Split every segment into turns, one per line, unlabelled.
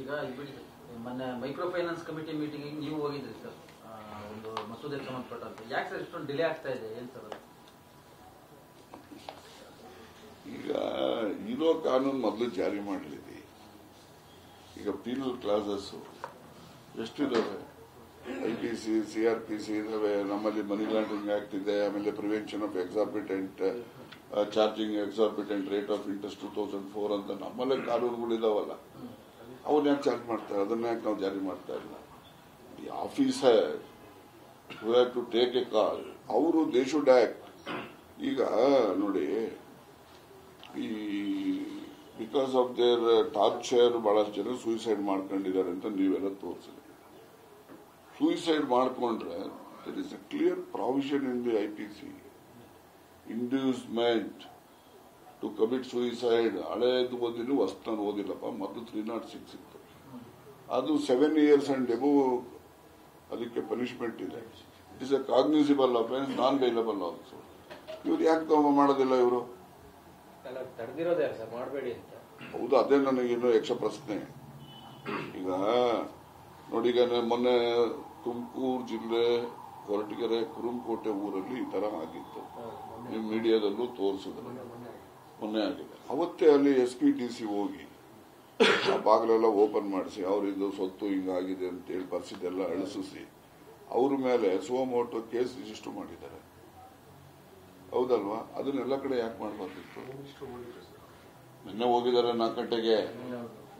ಈಗ ಮೊನ್ನೆ micro finance committee meeting ನೀವು ಹೋಗಿದ್ರಿ ಸರ್, ಒಂದು ಮಸೂದೆಗೆ ಸಂಬಂಧಪಟ್ಟಂತೆ. ಯಾಕೆ ಸರ್ ಇಷ್ಟೊಂದು ಡಿಲೇ ಆಗ್ತಾ ಇದೆ, ಏನ್ ಸರ್ ಅದು?
ಈಗ ಇರೋ ಕಾನೂನು ಮೊದಲು ಜಾರಿ ಮಾಡಲಿದೆ. ಈಗ ಪೀನಲ್ ಕ್ಲಾಸಸ್ ಎಷ್ಟಿದಾವೆ? IPC, CRPC ಇದಾವೆ, ನಮ್ಮಲ್ಲಿ ಮನಿ ಲಾಂಡ್ರಿಂಗ್ ಆಕ್ಟ್ ಇದೆ, ಆಮೇಲೆ prevention of exorbitant charging exorbitant rate of interest 2004 ಅಂತ ನಮ್ಮಲ್ಲೇ ಕಾನೂನುಗಳಿದಾವಲ್ಲ. ಅವನ್ನ ಯಾಕೆ ಚಾರ್ಜ್ ಮಾಡ್ತಾರೆ? ಅದನ್ನ ಯಾಕೆ ನಾವು ಜಾರಿ ಮಾಡ್ತಾ ಇಲ್ಲ? The officer who have to take a call, ಅವರು ದೇ ಶುಡ್ ಆಕ್ಟ್. ಈಗ ನೋಡಿ, ಈ ಬಿಕಾಸ್ ಆಫ್ ದೇರ್ ಟಾರ್ಚರ್ ಬಹಳಷ್ಟು ಜನ ಸೂಸೈಡ್ ಮಾಡ್ಕೊಂಡಿದ್ದಾರೆ ಅಂತ ನೀವೆಲ್ಲ ತೋರಿಸಿದ್ರಿ. ಸೂಸೈಡ್ ಮಾಡ್ಕೊಂಡ್ರೆ there is a clear provision in the IPC, inducement to commit suicide. ಹಳೆಯದು ಓದಿಲ್ಲ, ಹೊಸ್ತಾನು ಓದಿಲ್ಲಪ್ಪ. ಮೊದಲು 306 ಇತ್ತು, ಅದು 7 years ಅಂಡ್ ಎಬೋ ಅದಕ್ಕೆ ಪನಿಷ್ಮೆಂಟ್ ಇದೆ. It is a cognizable offence, non bailable also. ಇವ್ರು ಯಾಕೆ ಮಾಡೋದಿಲ್ಲ? ಇವರು
ಮಾಡಬೇಡಿ ಅಂತ.
ಹೌದು, ಅದೇ ನನಗಿನ್ನೂ ಯಕ್ಷ ಪ್ರಶ್ನೆ. ಈಗ ನೋಡಿ, ಈಗ ಮೊನ್ನೆ ತುಮಕೂರು ಜಿಲ್ಲೆ ಹೊರಟಗೆರೆ ಕುರುಂಕೋಟೆ ಊರಲ್ಲಿ ಈ ತರ ಆಗಿತ್ತು. ನೀವು ಮೀಡಿಯಾದಲ್ಲೂ ತೋರಿಸಿದ್ರು, ಮೊನ್ನೆ ಆಗಿದೆ. ಅವತ್ತೇ ಅಲ್ಲಿ SPDC ಹೋಗಿ ಆ ಬಾಗಿಲೆಲ್ಲ ಓಪನ್ ಮಾಡಿಸಿ ಅವರಿದ್ದು ಸೊತ್ತು ಹಿಂಗಾಗಿದೆ ಅಂತೇಳಿ ಪರಿಸ್ಥಿತಿ ಅಳಿಸಿ ಅವ್ರ ಮೇಲೆ ಸುವಮೋಟೋ ಕೇಸ್ ರಿಜಿಸ್ಟರ್ ಮಾಡಿದ್ದಾರೆ. ಹೌದಲ್ವಾ? ಅದನ್ನೆಲ್ಲ ಕಡೆ ಯಾಕೆ ಮಾಡಬಾರ್ದಿತ್ತು? ನಿನ್ನೆ ಹೋಗಿದ್ದಾರೆ 4 ಗಂಟೆಗೆ,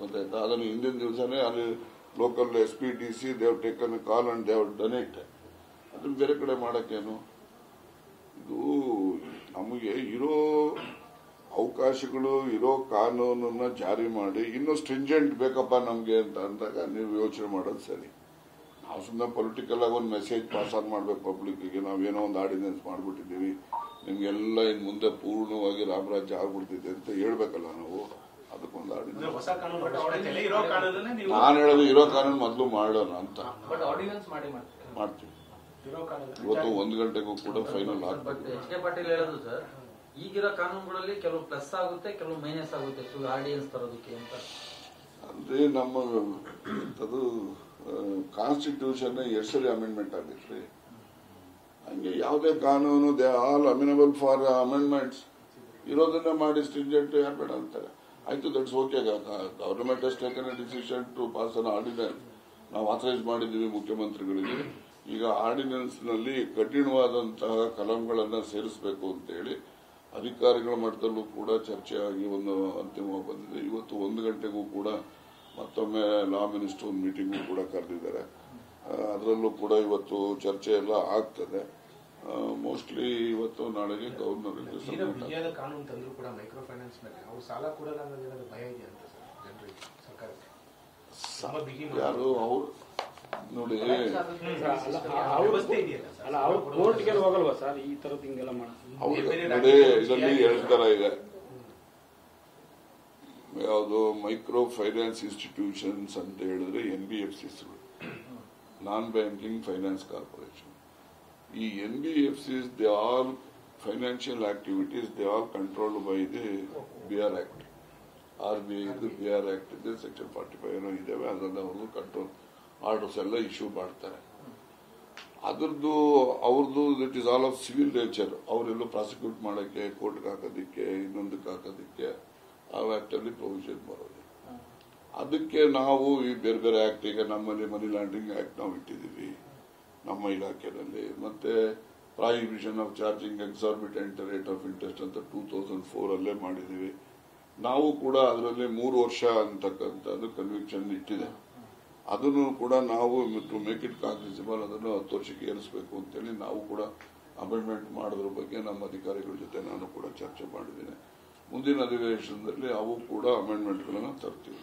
ಗೊತ್ತಾಯ್ತಾ? ಅದನ್ನು ಹಿಂದಿನ ದಿವಸನೇ ಅಲ್ಲಿ local SPDC they have taken A call and they have done it. ಅದನ್ನ ಬೇರೆ ಕಡೆ ಮಾಡಕ್ಕೇನು? ಇದು ನಮಗೆ ಇರೋ ಅವಕಾಶಗಳು, ಇರೋ ಕಾನೂನನ್ನ ಜಾರಿ ಮಾಡಿ ಇನ್ನೂ ಸ್ಟ್ರಿಂಜೆಂಟ್ ಬೇಕಪ್ಪ ನಮ್ಗೆ ಅಂತ ಅಂದಾಗ ನೀವು ಯೋಚನೆ ಮಾಡೋದು ಸರಿ. ನಾವು ಸುಮ್ಮನೆ ಪೊಲಿಟಿಕಲ್ ಆಗಿ ಒಂದು ಮೆಸೇಜ್ ಪಾಸ್ ಆನ್ ಮಾಡ್ಬೇಕು ಪಬ್ಲಿಕ್ಗೆ. ನಾವೇನೋ ಒಂದು ಆರ್ಡಿನೆನ್ಸ್ ಮಾಡ್ಬಿಟ್ಟಿದ್ದೀವಿ, ನಿಮ್ಗೆಲ್ಲ ಇನ್ ಮುಂದೆ ಪೂರ್ಣವಾಗಿ ರಾಮರಾಜ್ಯ ಆಗ್ಬಿಡ್ತಿದೆ ಅಂತ ಹೇಳ್ಬೇಕಲ್ಲ ನಾವು. ಅದಕ್ಕೊಂದು ಆರ್ಡಿನೆನ್ಸ್. ನಾನು ಹೇಳೋದು ಇರೋ ಕಾನೂನು ಮೊದಲು ಮಾಡೋಣ ಅಂತ ಮಾಡ್ತೀವಿ. ಇವತ್ತು 1 ಗಂಟೆಗೂ ಕೂಡ ಫೈನಲ್ ಆಗ್ತದೆ.
ಪಾಟೀಲ್ ಹೇಳೋದು ಸರ್, ಈಗಿರೋ ಕಾನೂನುಗಳಲ್ಲಿ ಕೆಲವು ಪ್ಲಸ್ ಆಗುತ್ತೆ, ಕೆಲವು ಮೈನಸ್ ಆಗುತ್ತೆ ಆರ್ಡಿನೆನ್ಸ್ ತರೋದಕ್ಕೆ ಅಂತ.
ಅಂದ್ರೆ ನಮ್ಮ ಅದು ಕಾನ್ಸ್ಟಿಟ್ಯೂಷನ್ 2 ಸರಿ ಅಮೆಂಡ್ಮೆಂಟ್ ಆಗಿತ್ರಿ. ಹಂಗೆ ಯಾವುದೇ ಕಾನೂನು they all amenable for amendments. ಇರೋದನ್ನ ಮಾಡಿ ಸ್ಟ್ರಿಂಜೆಂಟ್ ಯಾರು ಬೇಡ ಅಂತಾರೆ. ಆಯ್ತು, that's okay. Government has taken a decision to pass an ordinance. ನಾವು ಆಥರೈಸ್ ಮಾಡಿದ್ದೀವಿ ಮುಖ್ಯಮಂತ್ರಿಗಳಿಗೆ. ಈಗ ಆರ್ಡಿನೆನ್ಸ್ ನಲ್ಲಿ ಕಠಿಣವಾದಂತಹ ಕಲಂಗಳನ್ನ ಸೇರಿಸಬೇಕು ಅಂತ ಹೇಳಿ ಅಧಿಕಾರಿಗಳ ಮಟ್ಟದಲ್ಲೂ ಕೂಡ ಚರ್ಚೆ ಆಗಿ ಒಂದು ಅಂತಿಮವಾಗಿ ಬಂದಿದೆ. ಇವತ್ತು 1 ಗಂಟೆಗೂ ಕೂಡ ಮತ್ತೊಮ್ಮೆ ಲಾ ಮಿನಿಸ್ಟರ್ ಒಂದು ಮೀಟಿಂಗು ಕೂಡ ಕರೆದಿದ್ದಾರೆ. ಅದರಲ್ಲೂ ಕೂಡ ಇವತ್ತು ಚರ್ಚೆ ಎಲ್ಲ ಆಗ್ತದೆ. ಮೋಸ್ಟ್ಲಿ ಇವತ್ತು ನಾಳೆಗೆ ಗವರ್ನರ್
ಕಾನೂನು ತಂದ್ರು ಕೂಡ ಮೈಕ್ರೋ ಫೈನಾನ್ಸ್ ಮೇಲೆ ಅವರು ಸಾಲ ಕೊಡಲ್ಲ ಅನ್ನೋದು ಭಯ ಇದೆ ಅಂತ ಜನರಿಗೆ, ಸರ್ಕಾರಕ್ಕೆ.
ಯಾರು ಅವರು ನೋಡಿ, ಇದರಲ್ಲಿ ಹೇಳ್ತಾರ. ಈಗ ಯಾವುದು ಮೈಕ್ರೋ ಫೈನಾನ್ಸ್ ಇನ್ಸ್ಟಿಟ್ಯೂಷನ್ಸ್ ಅಂತ ಹೇಳಿದ್ರೆ NBFCs, ನಾನ್ ಬ್ಯಾಂಕಿಂಗ್ ಫೈನಾನ್ಸ್ ಕಾರ್ಪೊರೇಷನ್. ಈ NBFCs, they all financial activities, they all controlled by the BR Act. RBI BR Act ಇದೆ, ಸೆಕ್ಷನ್ 45 ಏನೋ ಇದಾವೆ. ಅದನ್ನ ಅವರು ಕಂಟ್ರೋಲ್ ಆರ್ಡರ್ಸ್ ಎಲ್ಲ ಇಶ್ಯೂ ಮಾಡ್ತಾರೆ. ಅದ್ರದ್ದು ಅವ್ರದ್ದು that is all of civil nature. ಅವರೆಲ್ಲೂ ಪ್ರಾಸಿಕ್ಯೂಟ್ ಮಾಡಕ್ಕೆ, ಕೋರ್ಟ್ಗೆ ಹಾಕೋದಿಕ್ಕೆ, ಇನ್ನೊಂದಕ್ಕೆ ಹಾಕೋದಿಕ್ಕೆ ಆ ಆಕ್ಟ್ ಅಲ್ಲಿ ಪ್ರೊವಿಷನ್ ಬರೋದು. ಅದಕ್ಕೆ ನಾವು ಈ ಬೇರೆ ಬೇರೆ ಆಕ್ಟ್, ಈಗ ನಮ್ಮಲ್ಲಿ ಮನಿ ಲಾಂಡ್ರಿಂಗ್ ಆಕ್ಟ್ ನಾವು ಇಟ್ಟಿದ್ದೀವಿ ನಮ್ಮ ಇಲಾಖೆಯಲ್ಲಿ. ಮತ್ತೆ prohibition of charging exorbitant rate of interest ಅಂತ 2004 ಅಲ್ಲೇ ಮಾಡಿದೀವಿ. ನಾವು ಕೂಡ ಅದರಲ್ಲಿ 3 ವರ್ಷ ಅಂತಕ್ಕಂಥದ್ದು ಕನ್ವಿಕ್ಷನ್ ಇಟ್ಟಿದೆ. ಅದನ್ನು ಕೂಡ ನಾವು ಟು ಮೇಕ್ ಇಟ್ ಕಾಗ್ನಿಸಿಬಲ್ ಅದನ್ನು 10 ವರ್ಷಕ್ಕೆ ಏರಿಸಬೇಕು ಅಂತೇಳಿ ನಾವು ಕೂಡ ಅಮೆಂಡ್ಮೆಂಟ್ ಮಾಡೋದ್ರ ಬಗ್ಗೆ ನಮ್ಮ ಅಧಿಕಾರಿಗಳ ಜೊತೆ ನಾನು ಕೂಡ ಚರ್ಚೆ ಮಾಡಿದ್ದೇನೆ. ಮುಂದಿನ ಅಧಿವೇಶನದಲ್ಲಿ ಅವು ಕೂಡ ಅಮೆಂಡ್ಮೆಂಟ್ಗಳನ್ನು ತರ್ತೀವಿ.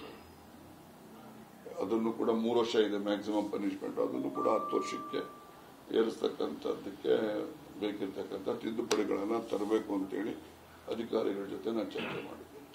ಅದನ್ನು ಕೂಡ 3 ವರ್ಷ ಇದೆ ಮ್ಯಾಕ್ಸಿಮಮ್ ಪನಿಷ್ಮೆಂಟ್. ಅದನ್ನು ಕೂಡ 10 ವರ್ಷಕ್ಕೆ ಏರಿಸ್ತಕ್ಕಂಥದ್ದಕ್ಕೆ ಬೇಕಿರ್ತಕ್ಕಂಥ ತಿದ್ದುಪಡಿಗಳನ್ನು ತರಬೇಕು ಅಂತೇಳಿ ಅಧಿಕಾರಿಗಳ ಜೊತೆ ನಾನು ಚರ್ಚೆ ಮಾಡಿದ್ದೇನೆ.